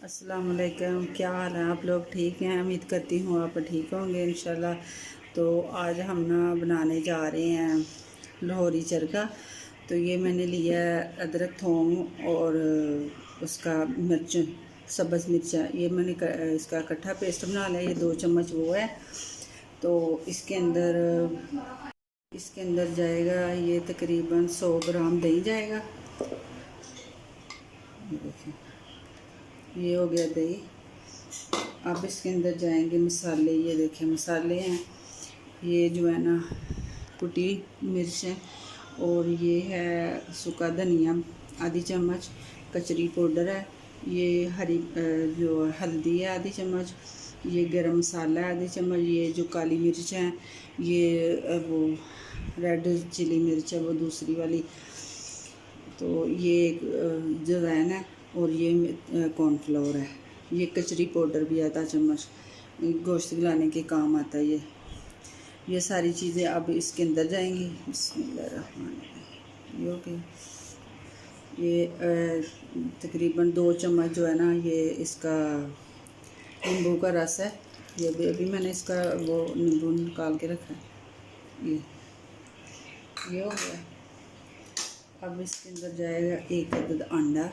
अस्सलाम वालेकुम। क्या हाल है? आप लोग ठीक हैं? उम्मीद करती हूँ आप ठीक होंगे इंशाल्लाह। तो आज हम ना बनाने जा रहे हैं लाहौरी चरखा। तो ये मैंने लिया है अदरक, थोम और उसका मिर्च, सब्ज़ मिर्चा। ये मैंने इसका इकट्ठा पेस्ट बना लिया। ये 2 चम्मच वो है। तो इसके अंदर जाएगा ये तकरीबन 100 ग्राम दही जाएगा। ये देखिए, ये हो गया दही। अब इसके अंदर जाएंगे मसाले। ये देखें मसाले हैं, ये जो है ना कुटी मिर्च है, और ये है सूखा धनिया आधी चम्मच, कचरी पाउडर है, ये हरी जो हल्दी है आधी चम्मच, ये गरम मसाला है आधी चम्मच, ये जो काली मिर्च है, ये वो रेड चिली मिर्च है वो दूसरी वाली, तो ये एक जवैन है, और ये कॉर्नफ्लोर है, ये कचरी पाउडर भी आधा चम्मच, गोश्त गलाने के काम आता है ये सारी चीज़ें अब इसके अंदर जाएंगी। बिस्मिल्लाहिर्रहमानिर्रहीम। ये ओके, ये तकरीबन 2 चम्मच जो है ना ये इसका नींबू का रस है। ये भी अभी मैंने इसका वो नींबू निकाल के रखा है। ये हो गया। अब इसके अंदर जाएगा एक अदद अंडा।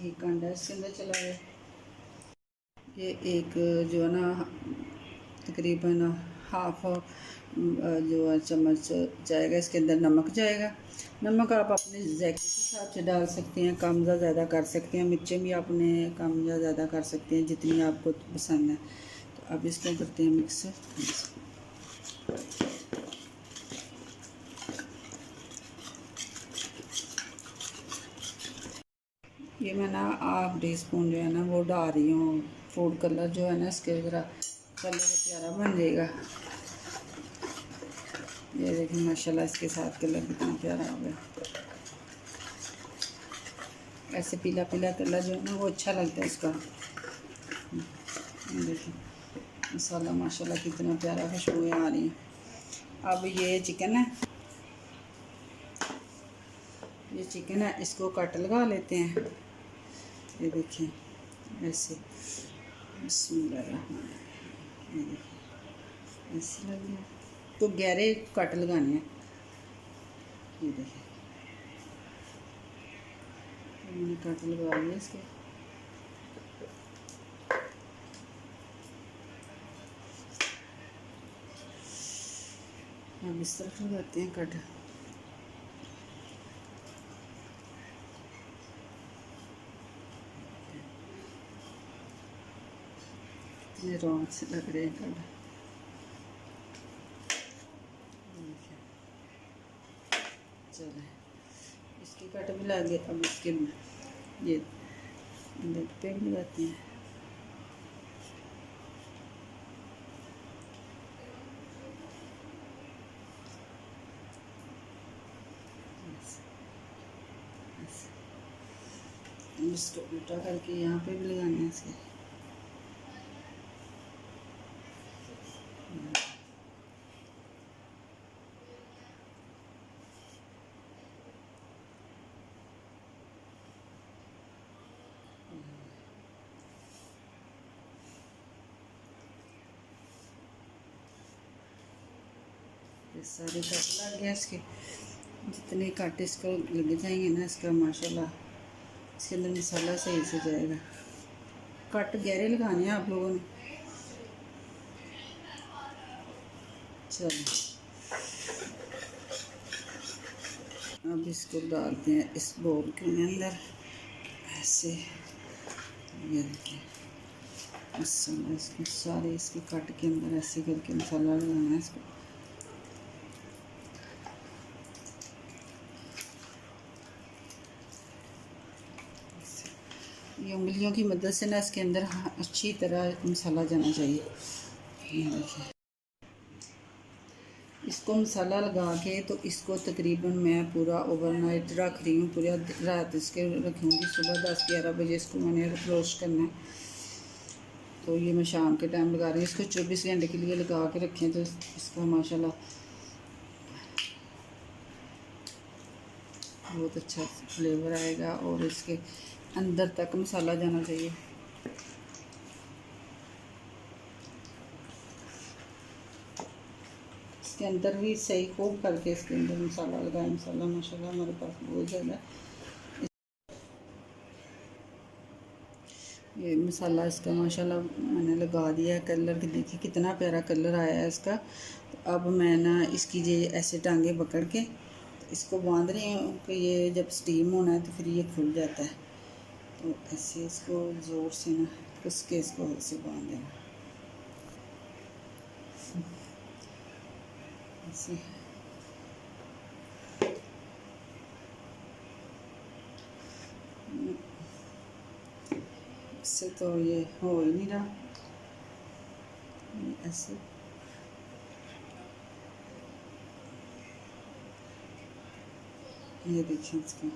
एक अंडा इसके अंदर चला गया। ये एक जो है ना तकरीबन हाफ जो चम्मच जाएगा। इसके अंदर नमक जाएगा। नमक आप अपने ज़ायके के हिसाब से डाल सकते हैं, कम या ज़्यादा कर सकते हैं। मिर्चें भी आपने कम या ज़्यादा कर सकते हैं जितनी आपको पसंद है। तो अब इसको करते हैं मिक्स। ये मैं ना हाफ टी स्पून जो है ना वो डाल रही हूँ फूड कलर, जो है ना इसके ज़रा कलर प्यारा बन जाएगा। ये देखिए माशाल्लाह इसके साथ कलर कितना प्यारा हो गया। ऐसे पीला पीला कलर जो है ना वो अच्छा लगता है इसका। देखिए मसाला माशाल्लाह कितना प्यारा खुशबू आ रही है। अब ये चिकन है, ये चिकन है, इसको कट लगा लेते हैं। ये देखिए ऐसे, बिस्मिल्लाहिर्रहमानिर्रहीम। ये देखिए ऐसे लग गया, तो गहरे कट लगाने हैं। ये देखिए मैंने कट लगा लिया इसके। अब इस तरफ लगाते हैं कट। कितने रौनक से लग रहे हैं कट। चले इसके कट भी लगे। अब इसके ये पे भी लगाते हैं। इसको उल्टा करके यहाँ पे भी लगाना है इसके। ये सारे कट लग गया इसके। जितने कट इसको लग जाएंगे ना इसका माशाल्लाह इसके अंदर मसाला सही से जाएगा। कट गहरे लगाने हैं आप लोगों ने। चलो अब इसको डालते हैं इस बोल के अंदर ऐसे। ये देखिए मसाला इसको सारे इसके कट के अंदर ऐसे करके मसाला लगाना है इसको। ये उंगलियों की मदद से ना इसके अंदर अच्छी तरह मसाला जाना चाहिए। ये देखिए इसको मसाला लगा के तो इसको तकरीबन मैं पूरा ओवरनाइट रख रही हूँ। पूरा रात इसके रखूँगी, सुबह 10-11 बजे इसको मैंने रोस्ट करना है। तो ये मैं शाम के टाइम लगा रही हूँ। इसको 24 घंटे के लिए लगा के रखें तो इसका माशाल्लाह बहुत अच्छा फ्लेवर आएगा और इसके अंदर तक मसाला जाना चाहिए। इसके अंदर भी सही खूब करके इसके अंदर मसाला लगाया। मसाला माशाल्लाह हमारे पास बहुत ज़्यादा। ये मसाला इसका माशाल्लाह मैंने लगा दिया है। कलर देखिए कितना प्यारा कलर आया है इसका। तो अब मैं ना इसकी ये ऐसे टांगे पकड़ के इसको बांध रही हूँ कि ये जब स्टीम होना है तो फिर ये खुल जाता है। तो ऐसे इसको ज़ोर से ना कस के इसको ऐसे बांध देना ऐसे। इससे तो ये हो ही नहीं रहा, ऐसे ये देखिए इसका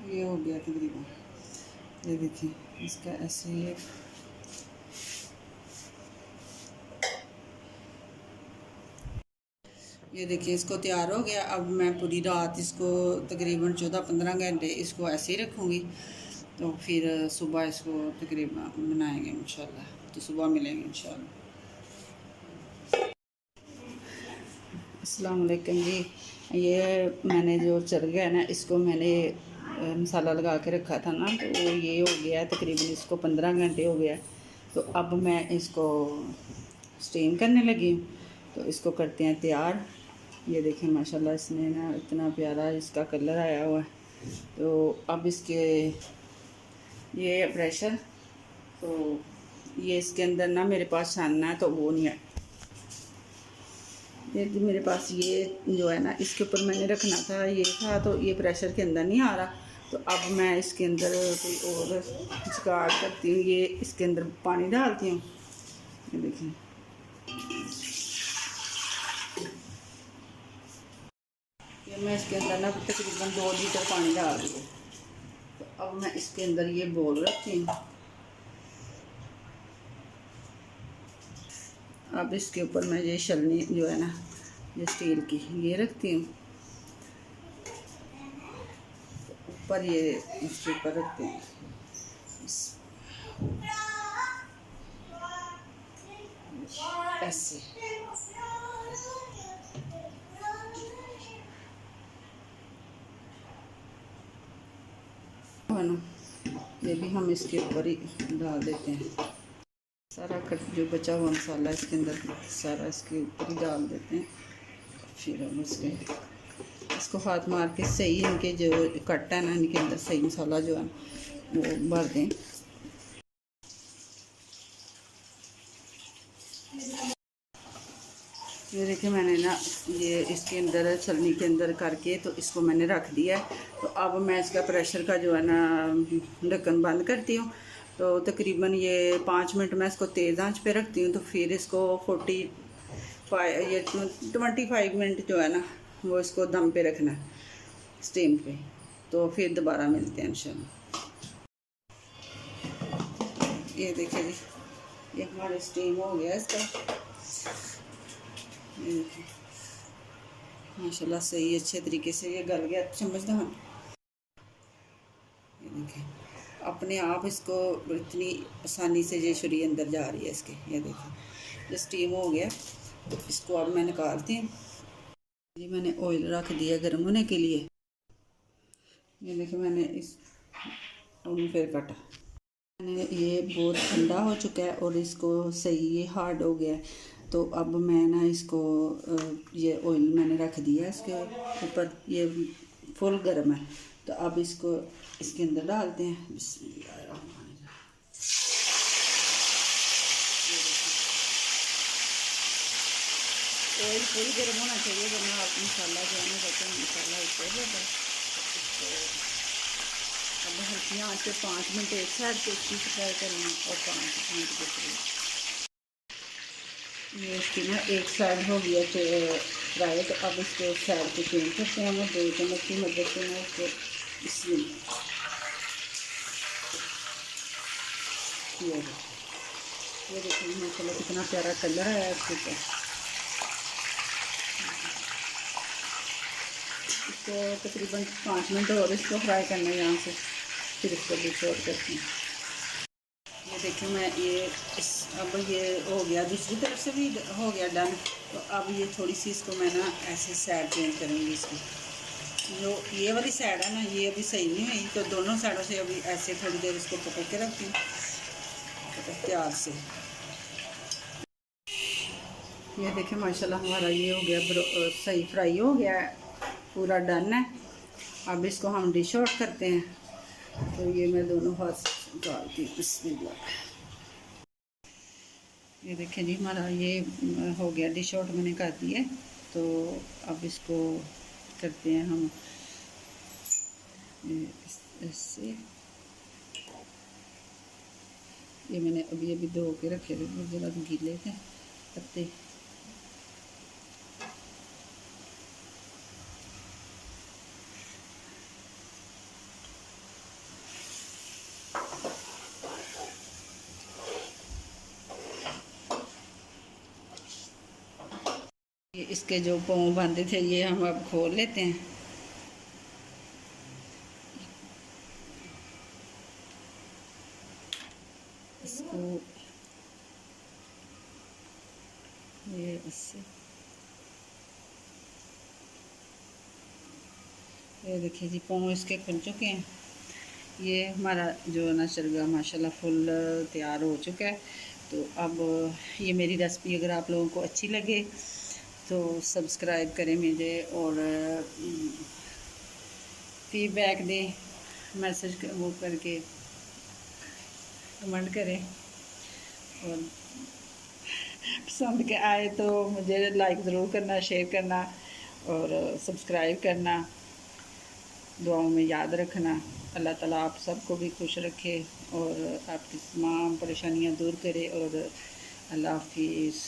ये हो गया तकरीबन। ये देखिए इसका ऐसे ये देखिए इसको तैयार हो गया। अब मैं पूरी रात इसको तकरीबन 14-15 घंटे इसको ऐसे ही रखूँगी। तो फिर सुबह इसको तकरीबन बनाएंगे इंशाल्लाह। तो सुबह मिलेंगे इंशाल्लाह। अस्सलाम वालेकुम जी। ये मैंने जो चल गया ना इसको मैंने मसाला लगा के रखा था ना, तो ये हो गया है तकरीबन इसको 15 घंटे हो गया। तो अब मैं इसको स्टीम करने लगी हूँ। तो इसको करते हैं तैयार। ये देखें माशाल्लाह इसने ना इतना प्यारा इसका कलर आया हुआ है। तो अब इसके ये प्रेशर, तो ये इसके अंदर ना मेरे पास छानना है तो वो नहीं है। ये मेरे पास ये जो है ना इसके ऊपर मैंने रखना था, ये था तो ये प्रेशर के अंदर नहीं आ रहा। तो अब मैं इसके अंदर कोई और जुगाड़ करती हूँ। ये इसके अंदर पानी डालती हूँ। ये देखें ये मैं इसके अंदर ना तकरीबन 2 लीटर पानी डाल दी। तो अब मैं इसके अंदर ये बोल रखती हूँ। अब इसके ऊपर मैं ये छलनी जो है ना ये स्टील की ये रखती हूँ। ऊपर ये इसके ऊपर रखते हैं ऐसे। है ना, ये भी हम इसके ऊपर ही डाल देते हैं। सारा कट जो बचा हुआ मसाला इसके अंदर सारा इसके ऊपर ही डाल देते हैं। फिर हम इसको हाथ मार के सही इनके जो कट है ना इनके अंदर सही मसाला जो है वो भर दें। ये देखिए मैंने ना ये इसके अंदर छलनी के अंदर करके तो इसको मैंने रख दिया है। तो अब मैं इसका प्रेशर का जो है ना ढक्कन बंद करती हूँ। तो तकरीबन ये 5 मिनट मैं इसको तेज़ आंच पे रखती हूँ। तो फिर इसको 25 मिनट जो है ना वो इसको दम पे रखना है स्टीम पे। तो फिर दोबारा मिलते हैं इंशाल्लाह। ये देखिए जी ये हमारा स्टीम हो गया इसका। माशाल्लाह सही अच्छे तरीके से ये गल गया। चम्मच दो। ये देखें अपने आप इसको इतनी आसानी से ये छुरी अंदर जा रही है इसके। ये देखें ये स्टीम हो गया। तो इसको अब मैं निकालती हूँ जी। मैंने ऑयल रख दिया गर्म होने के लिए। ये देखिए मैंने इस फिर काटा। मैंने ये बहुत ठंडा हो चुका है और इसको सही ये हार्ड हो गया है। तो अब मैं ना इसको ये ऑयल मैंने रख दिया इसके ऊपर, ये फुल गर्म है। तो अब इसको इसके अंदर डालते हैं। ऑयल फुल गर्म होना चाहिए वरना आप मसाला जो है ना बचा मसाला ऊपर जाता है। इसको अब हल्की आँच पे 5 मिनट एक साइड पे इसकी फ्राई करना और 5 मिनट के करीब। ये इसकी ना एक साइड हो गया फ्राई। तो अब इसको साइड पे चेंज करते हैं। मैं 2 चम्मच की मदद से मैं इसको इसमें ये देखिए माशाल्लाह कितना प्यारा कलर आया इसके ऊपर। इसको तकरीबन 5 मिनट और इसको फ्राई करना है यहाँ से, फिर इसको डिश आउट करते हैं। ये देखिए मैं ये अब ये हो गया, दूसरी तरफ से भी हो गया डन। तो अब ये थोड़ी सी इसको मैं ना ऐसे साइड चेंज करूँगी इसकी, जो ये वाली साइड है ना ये अभी सही नहीं हुई, तो दोनों साइडों से अभी ऐसे थोड़ी देर इसको पकड़ के रखती हूँ प्याज से। ये देखिए माशाल्लाह हमारा ये हो गया, सही फ्राई हो गया है, पूरा डन है। अब इसको हम डिश आउट करते हैं। तो ये मैं दोनों हाथ डालती हूँ, बिस्मिल्लाह। ये देखिए जी हमारा ये हो गया, डिश आउट मैंने कर दिया। तो अब इसको करते हैं हम इससे, ये मैंने अभी अभी धो के रखे थे, ज़रा गीले थे पत्ते। ये इसके जो पाँव बांधे थे ये हम अब खोल लेते हैं। इसको ये इससे, ये देखिए जी पाँव इसके खुल चुके हैं। ये हमारा जो ना शरगा माशाल्लाह फुल तैयार हो चुका है। तो अब ये मेरी रेसिपी अगर आप लोगों को अच्छी लगे तो सब्सक्राइब करें मुझे, और फीडबैक दें, मैसेज वो करके कमेंट करें, और पसंद के आए तो मुझे लाइक ज़रूर करना, शेयर करना और सब्सक्राइब करना। दुआओं में याद रखना। अल्लाह ताला आप सबको भी खुश रखे और आपकी तमाम परेशानियां दूर करे, और अल्लाह हाफिज़।